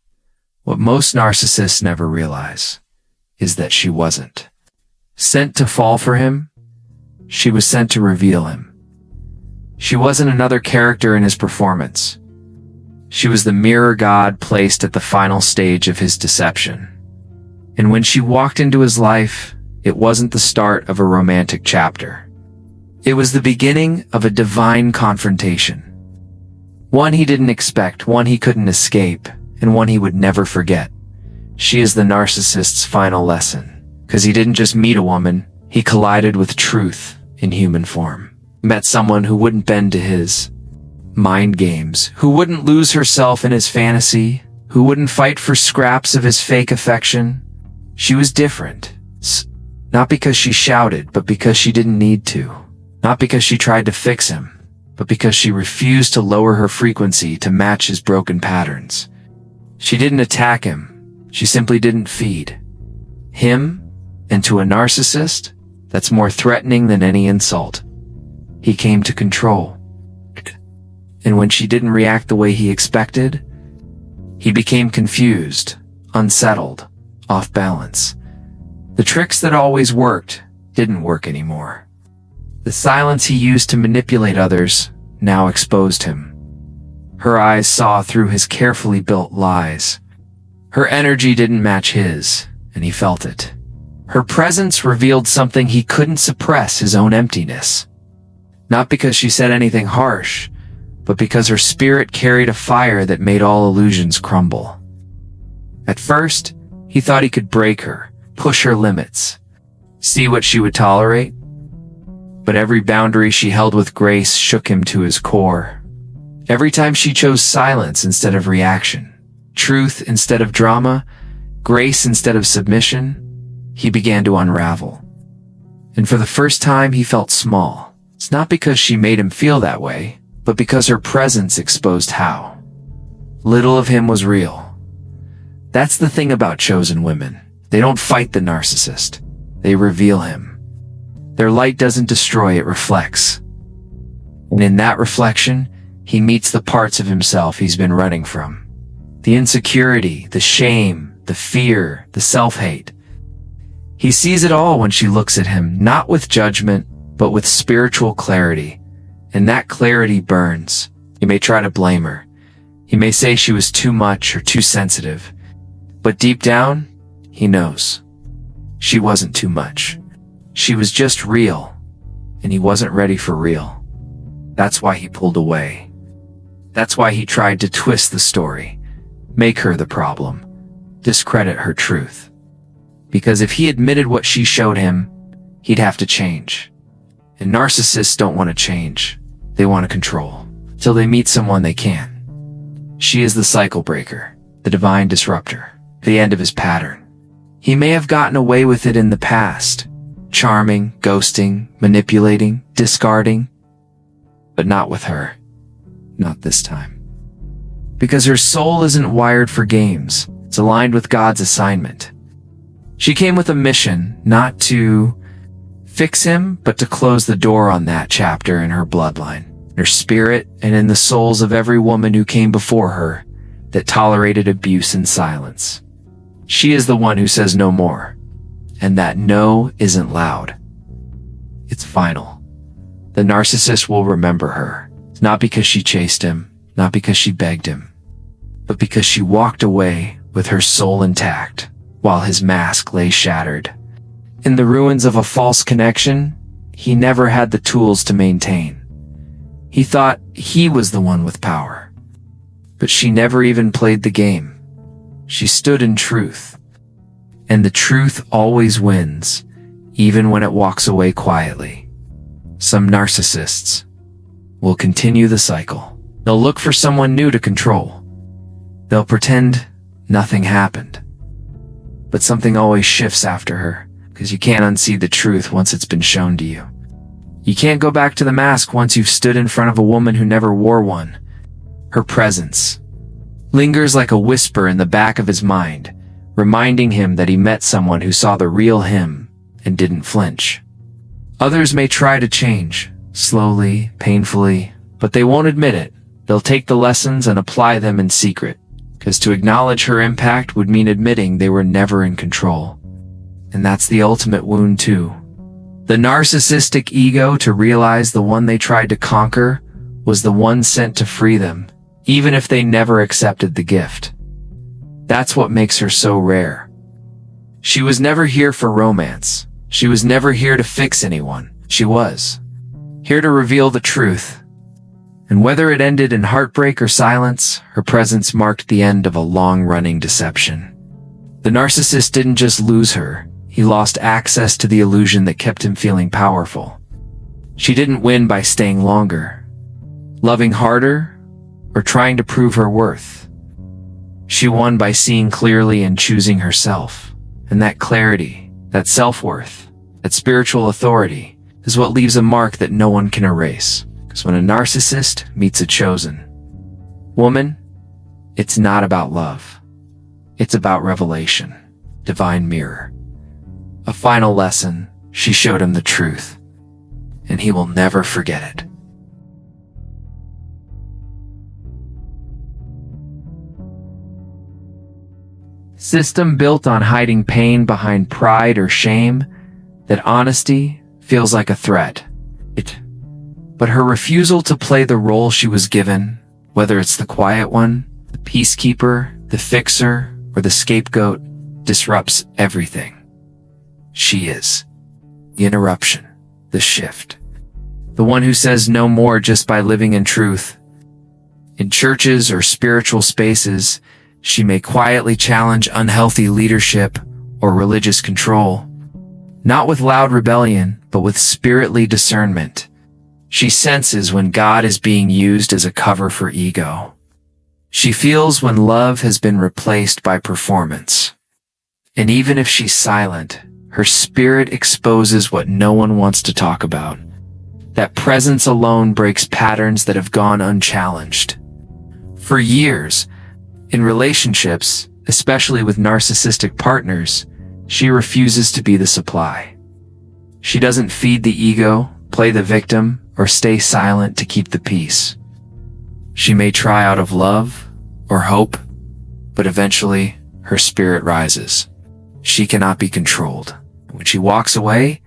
what most narcissists never realize, is that she wasn't sent to fall for him. She was sent to reveal him. She wasn't another character in his performance. She was the mirror God placed at the final stage of his deception. And when she walked into his life, it wasn't the start of a romantic chapter. It was the beginning of a divine confrontation. One he didn't expect, one he couldn't escape, and one he would never forget. She is the narcissist's final lesson. Because he didn't just meet a woman, he collided with truth in human form. Met someone who wouldn't bend to his mind games, who wouldn't lose herself in his fantasy, who wouldn't fight for scraps of his fake affection. She was different. Not because she shouted, but because she didn't need to. Not because she tried to fix him, but because she refused to lower her frequency to match his broken patterns. She didn't attack him. She simply didn't feed him. And to a narcissist, that's more threatening than any insult. He came to control. And when she didn't react the way he expected, he became confused, unsettled, off balance. The tricks that always worked didn't work anymore. The silence he used to manipulate others now exposed him. Her eyes saw through his carefully built lies. Her energy didn't match his, and he felt it. Her presence revealed something he couldn't suppress, his own emptiness. Not because she said anything harsh, but because her spirit carried a fire that made all illusions crumble. At first, he thought he could break her, push her limits, see what she would tolerate. But every boundary she held with grace shook him to his core. Every time she chose silence instead of reaction, truth instead of drama, grace instead of submission, he began to unravel. And for the first time, he felt small. It's not because she made him feel that way, but because her presence exposed how little of him was real. That's the thing about chosen women. They don't fight the narcissist. They reveal him. Their light doesn't destroy, it reflects. And in that reflection, he meets the parts of himself he's been running from. The insecurity, the shame, the fear, the self-hate. He sees it all when she looks at him, not with judgment, but with spiritual clarity. And that clarity burns. He may try to blame her. He may say she was too much or too sensitive. But deep down, he knows. She wasn't too much. She was just real. And he wasn't ready for real. That's why he pulled away. That's why he tried to twist the story. Make her the problem. Discredit her truth. Because if he admitted what she showed him, he'd have to change. And narcissists don't want to change. They want to control. Till they meet someone they can. She is the cycle breaker, the divine disruptor, the end of his pattern. He may have gotten away with it in the past. Charming, ghosting, manipulating, discarding. But not with her. Not this time. Because her soul isn't wired for games. It's aligned with God's assignment. She came with a mission, not to fix him, but to close the door on that chapter in her bloodline, in her spirit, and in the souls of every woman who came before her that tolerated abuse in silence. She is the one who says no more. And that no isn't loud. It's final. The narcissist will remember her. Not because she chased him, not because she begged him, but because she walked away with her soul intact, while his mask lay shattered. In the ruins of a false connection, he never had the tools to maintain. He thought he was the one with power. But she never even played the game. She stood in truth. And the truth always wins, even when it walks away quietly. Some narcissists will continue the cycle. They'll look for someone new to control. They'll pretend nothing happened. But something always shifts after her, because you can't unsee the truth once it's been shown to you. You can't go back to the mask once you've stood in front of a woman who never wore one. Her presence lingers like a whisper in the back of his mind, reminding him that he met someone who saw the real him and didn't flinch. Others may try to change, slowly, painfully, but they won't admit it. They'll take the lessons and apply them in secret, because to acknowledge her impact would mean admitting they were never in control. And that's the ultimate wound too. The narcissistic ego to realize the one they tried to conquer was the one sent to free them, even if they never accepted the gift. That's what makes her so rare. She was never here for romance. She was never here to fix anyone. She was here to reveal the truth. And whether it ended in heartbreak or silence, her presence marked the end of a long-running deception. The narcissist didn't just lose her. He lost access to the illusion that kept him feeling powerful. She didn't win by staying longer, loving harder, or trying to prove her worth. She won by seeing clearly and choosing herself. And that clarity, that self-worth, that spiritual authority is what leaves a mark that no one can erase. Because when a narcissist meets a chosen woman, it's not about love. It's about revelation, divine mirror. A final lesson, she showed him the truth, and he will never forget it. System built on hiding pain behind pride or shame, that honesty feels like a threat. But her refusal to play the role she was given, whether it's the quiet one, the peacekeeper, the fixer, or the scapegoat, disrupts everything. She is the interruption, the shift, the one who says no more just by living in truth. In churches or spiritual spaces, she may quietly challenge unhealthy leadership or religious control. not with loud rebellion, but with spiritly discernment. She senses when God is being used as a cover for ego. She feels when love has been replaced by performance. And even if she's silent, her spirit exposes what no one wants to talk about. That presence alone breaks patterns that have gone unchallenged. For years, in relationships, especially with narcissistic partners, she refuses to be the supply. She doesn't feed the ego, play the victim, or stay silent to keep the peace. She may try out of love or hope, but eventually her spirit rises. She cannot be controlled. When she walks away,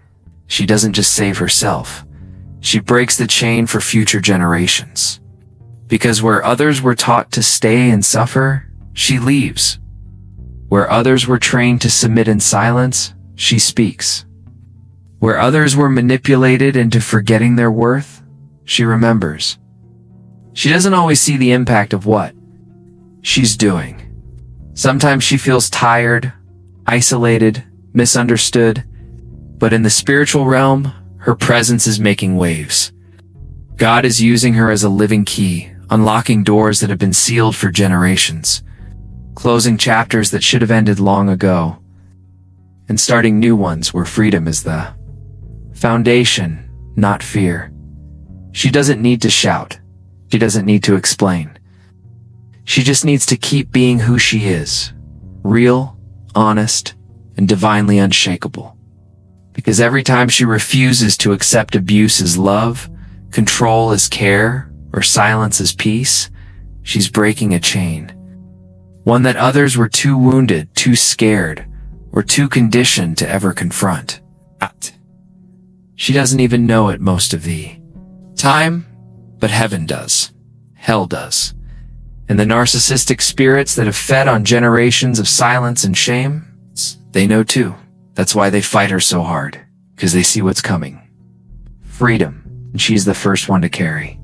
she doesn't just save herself. She breaks the chain for future generations. Because where others were taught to stay and suffer, she leaves. Where others were trained to submit in silence, she speaks. Where others were manipulated into forgetting their worth, she remembers. She doesn't always see the impact of what she's doing. Sometimes she feels tired, isolated, misunderstood, but in the spiritual realm, her presence is making waves. God is using her as a living key, unlocking doors that have been sealed for generations, closing chapters that should have ended long ago, and starting new ones where freedom is the foundation, not fear. She doesn't need to shout. She doesn't need to explain. She just needs to keep being who she is, real, honest, and divinely unshakable. Because every time she refuses to accept abuse as love, control as care, or silence as peace, she's breaking a chain. One that others were too wounded, too scared, or too conditioned to ever confront. She doesn't even know it most of the time, but heaven does. Hell does. And the narcissistic spirits that have fed on generations of silence and shame, they know too. That's why they fight her so hard, because they see what's coming. Freedom, and she's the first one to carry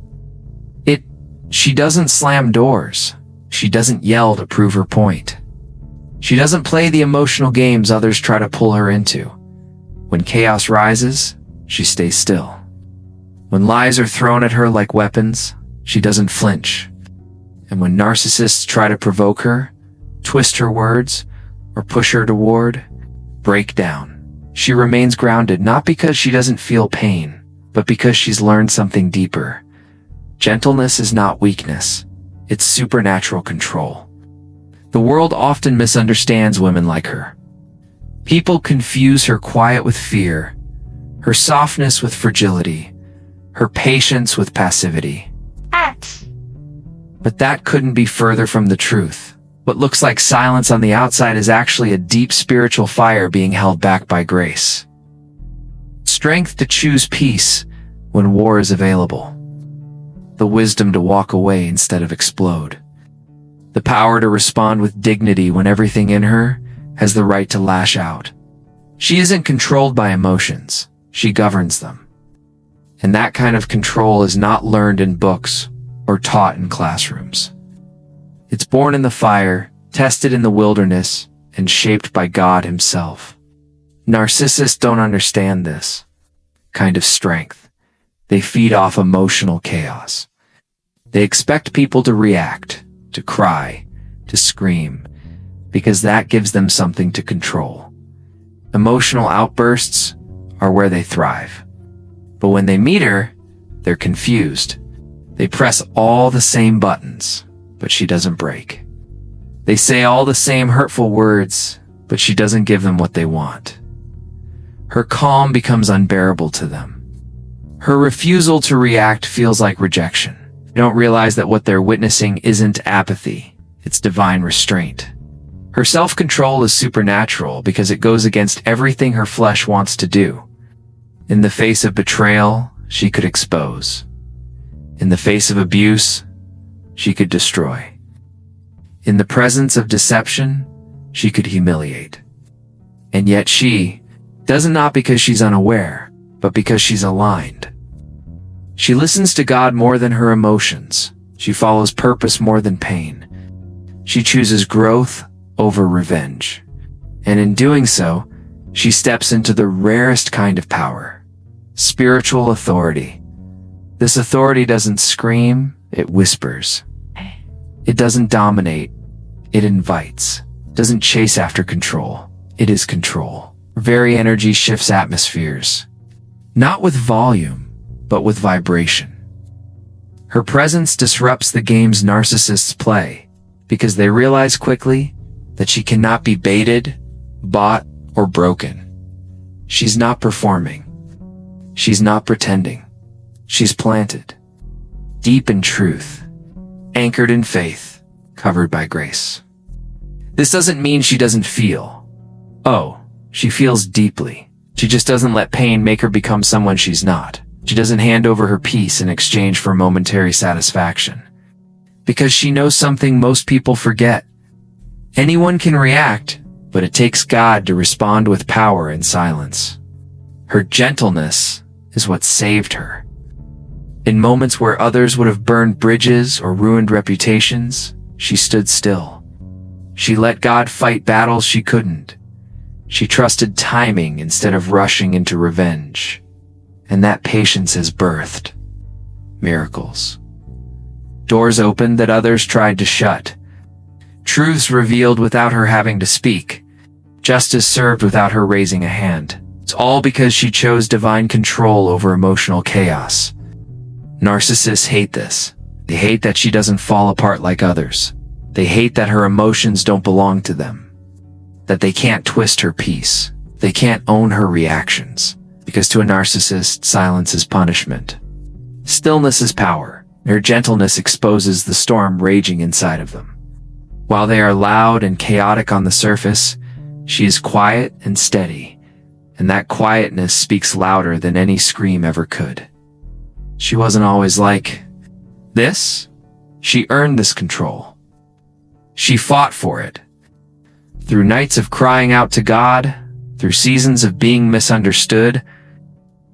it. She doesn't slam doors. She doesn't yell to prove her point. She doesn't play the emotional games others try to pull her into. When chaos rises, she stays still. When lies are thrown at her like weapons, she doesn't flinch. And when narcissists try to provoke her, twist her words, or push her toward breakdown, she remains grounded, not because she doesn't feel pain, but because she's learned something deeper. Gentleness is not weakness. It's supernatural control. The world often misunderstands women like her. People confuse her quiet with fear, her softness with fragility, her patience with passivity. But that couldn't be further from the truth. What looks like silence on the outside is actually a deep spiritual fire being held back by grace. Strength to choose peace when war is available. The wisdom to walk away instead of explode. The power to respond with dignity when everything in her has the right to lash out. She isn't controlled by emotions. She governs them. And that kind of control is not learned in books or taught in classrooms. It's born in the fire, tested in the wilderness, and shaped by God himself. Narcissists don't understand this kind of strength. They feed off emotional chaos. They expect people to react, to cry, to scream, because that gives them something to control. Emotional outbursts are where they thrive. But when they meet her, they're confused. They press all the same buttons, but she doesn't break. They say all the same hurtful words, but she doesn't give them what they want. Her calm becomes unbearable to them. Her refusal to react feels like rejection. They don't realize that what they're witnessing isn't apathy, it's divine restraint. Her self-control is supernatural because it goes against everything her flesh wants to do. In the face of betrayal, she could expose. In the face of abuse, she could destroy. In the presence of deception, she could humiliate. And yet she does it not because she's unaware, but because she's aligned. She listens to God more than her emotions. She follows purpose more than pain. She chooses growth over revenge. And in doing so, She steps into the rarest kind of power, spiritual authority. This authority doesn't scream, it whispers. It doesn't dominate, it invites. It doesn't chase after control, it is control. Her very energy shifts atmospheres, not with volume, but with vibration. Her presence disrupts the games narcissists play, because they realize quickly that she cannot be baited, bought, or broken. She's not performing. She's not pretending. She's planted, deep in truth, anchored in faith, covered by grace. This doesn't mean she doesn't feel. Oh, she feels deeply. She just doesn't let pain make her become someone she's not. She doesn't hand over her peace in exchange for momentary satisfaction. Because she knows something most people forget. Anyone can react, but it takes God to respond with power and silence. Her gentleness is what saved her. In moments where others would have burned bridges or ruined reputations, she stood still. She let God fight battles she couldn't. She trusted timing instead of rushing into revenge. And that patience has birthed miracles. Doors opened that others tried to shut. Truths revealed without her having to speak. Justice served without her raising a hand. It's all because she chose divine control over emotional chaos. Narcissists hate this. They hate that she doesn't fall apart like others. They hate that her emotions don't belong to them. That they can't twist her peace. They can't own her reactions. Because to a narcissist, silence is punishment. Stillness is power. Her gentleness exposes the storm raging inside of them. While they are loud and chaotic on the surface, she is quiet and steady. And that quietness speaks louder than any scream ever could. She wasn't always like this. She earned this control. She fought for it. Through nights of crying out to God, through seasons of being misunderstood,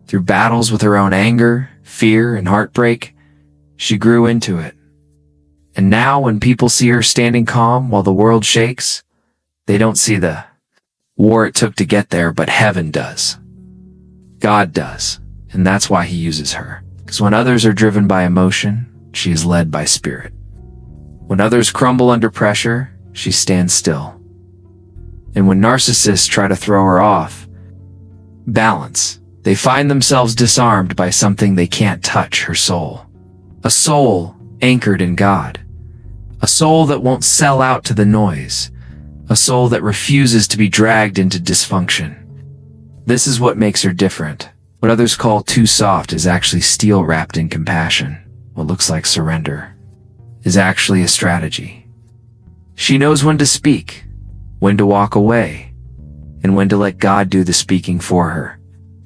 through battles with her own anger, fear, and heartbreak, she grew into it. And now when people see her standing calm while the world shakes, they don't see the war it took to get there, but heaven does. God does. And that's why he uses her. Because when others are driven by emotion, she is led by spirit. When others crumble under pressure, she stands still. And when narcissists try to throw her off balance, they find themselves disarmed by something they can't touch: her soul. A soul anchored in God. A soul that won't sell out to the noise. A soul that refuses to be dragged into dysfunction. This is what makes her different. What others call too soft is actually steel wrapped in compassion. What looks like surrender is actually a strategy. She knows when to speak, when to walk away, and when to let God do the speaking for her.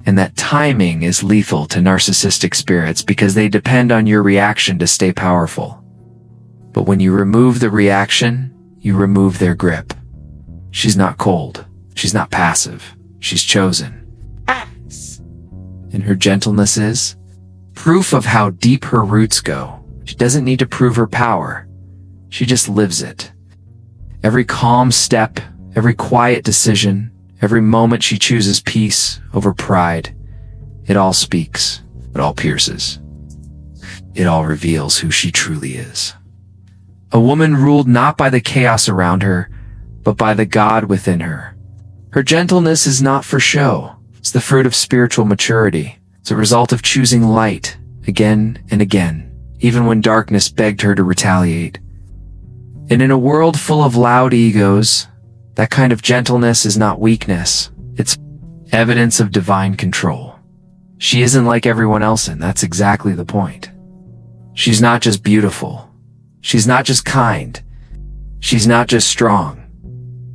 And that timing is lethal to narcissistic spirits because they depend on your reaction to stay powerful. But when you remove the reaction, you remove their grip. She's not cold. She's not passive. She's chosen. And her gentleness is proof of how deep her roots go. She doesn't need to prove her power. She just lives it. Every calm step, every quiet decision, every moment she chooses peace over pride, it all speaks, it all pierces. It all reveals who she truly is. A woman ruled not by the chaos around her, but by the God within her. Her gentleness is not for show. It's the fruit of spiritual maturity. It's a result of choosing light again and again, even when darkness begged her to retaliate. And in a world full of loud egos, that kind of gentleness is not weakness. It's evidence of divine control. She isn't like everyone else, and that's exactly the point. She's not just beautiful. She's not just kind. She's not just strong.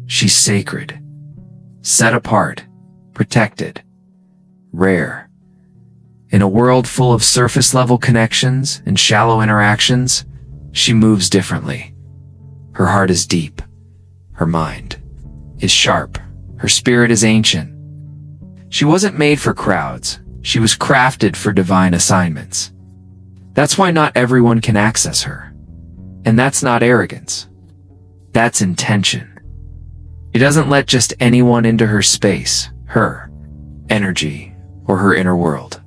She's sacred. Set apart. Protected. Rare. In a world full of surface-level connections and shallow interactions, she moves differently. Her heart is deep. Her mind is sharp. Her spirit is ancient. She wasn't made for crowds. She was crafted for divine assignments. That's why not everyone can access her. And that's not arrogance. That's intention. She doesn't let just anyone into her space. her energy, or her inner world.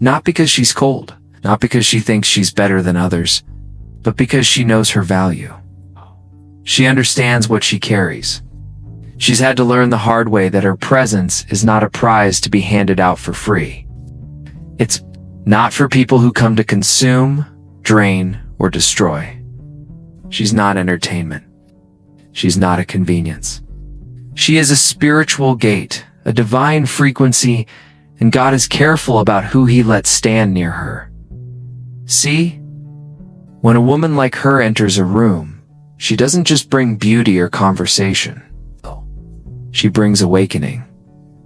Not because she's cold, not because she thinks she's better than others, but because she knows her value. She understands what she carries. She's had to learn the hard way that her presence is not a prize to be handed out for free. It's not for people who come to consume, drain, or destroy. She's not entertainment. She's not a convenience. She is a spiritual gate, a divine frequency, and God is careful about who He lets stand near her. See? When a woman like her enters a room, she doesn't just bring beauty or conversation. She brings awakening.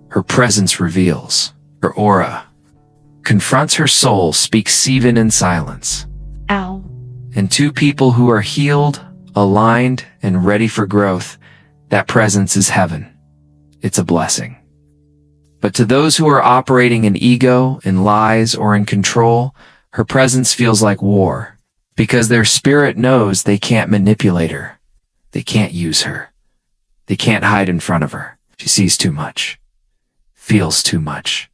Her presence reveals. Her aura confronts her soul, speaks even in silence. Ow. And to people who are healed, aligned, and ready for growth, that presence is heaven. It's a blessing. But to those who are operating in ego, in lies, or in control, her presence feels like war, because their spirit knows they can't manipulate her. They can't use her. They can't hide in front of her. She sees too much, feels too much,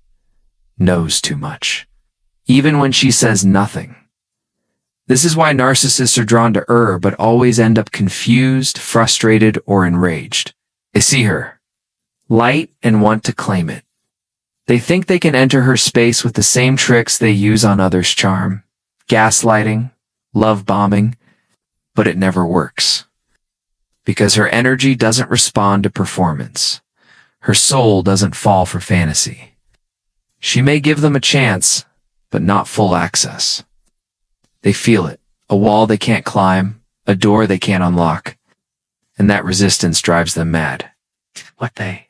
knows too much, even when she says nothing. This is why narcissists are drawn to her, but always end up confused, frustrated, or enraged. They see her light and want to claim it. They think they can enter her space with the same tricks they use on others' charm, gaslighting, love bombing, but it never works. Because her energy doesn't respond to performance. Her soul doesn't fall for fantasy. She may give them a chance, but not full access. They feel it, a wall they can't climb, a door they can't unlock, and that resistance drives them mad. What they